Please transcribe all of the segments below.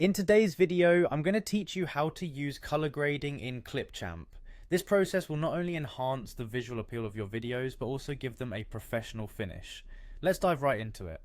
In today's video, I'm going to teach you how to use color grading in Clipchamp. This process will not only enhance the visual appeal of your videos, but also give them a professional finish. Let's dive right into it.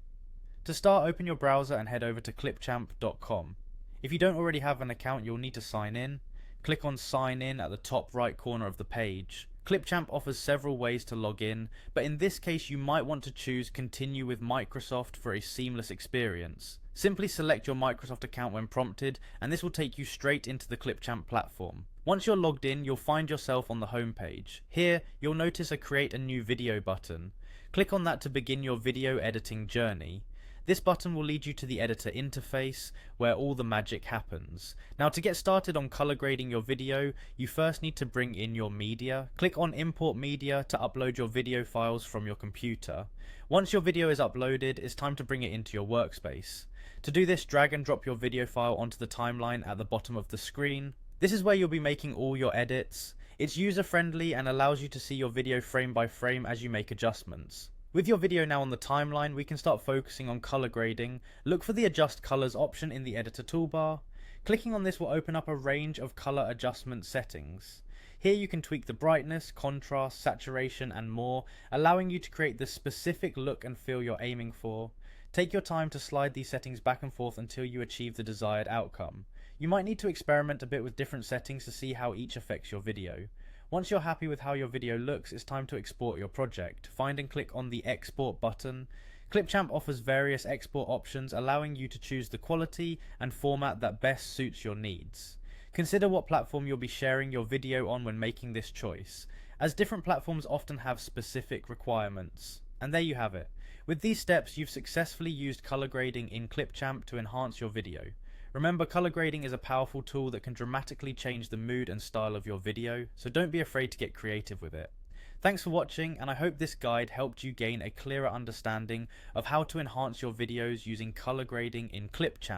To start, open your browser and head over to clipchamp.com. If you don't already have an account, you'll need to sign in. Click on Sign In at the top right corner of the page. Clipchamp offers several ways to log in, but in this case you might want to choose Continue with Microsoft for a seamless experience. Simply select your Microsoft account when prompted, and this will take you straight into the Clipchamp platform. Once you're logged in, you'll find yourself on the home page. Here, you'll notice a Create a New Video button. Click on that to begin your video editing journey. This button will lead you to the editor interface, where all the magic happens. Now, to get started on color grading your video, you first need to bring in your media. Click on Import Media to upload your video files from your computer. Once your video is uploaded, it's time to bring it into your workspace. To do this, drag and drop your video file onto the timeline at the bottom of the screen. This is where you'll be making all your edits. It's user-friendly and allows you to see your video frame by frame as you make adjustments. With your video now on the timeline, we can start focusing on color grading. Look for the Adjust Colors option in the editor toolbar. Clicking on this will open up a range of color adjustment settings. Here you can tweak the brightness, contrast, saturation and more, allowing you to create the specific look and feel you're aiming for. Take your time to slide these settings back and forth until you achieve the desired outcome. You might need to experiment a bit with different settings to see how each affects your video. Once you're happy with how your video looks, it's time to export your project. Find and click on the Export button. Clipchamp offers various export options, allowing you to choose the quality and format that best suits your needs. Consider what platform you'll be sharing your video on when making this choice, as different platforms often have specific requirements. And there you have it. With these steps, you've successfully used color grading in Clipchamp to enhance your video. Remember, color grading is a powerful tool that can dramatically change the mood and style of your video, so don't be afraid to get creative with it. Thanks for watching, and I hope this guide helped you gain a clearer understanding of how to enhance your videos using color grading in Clipchamp.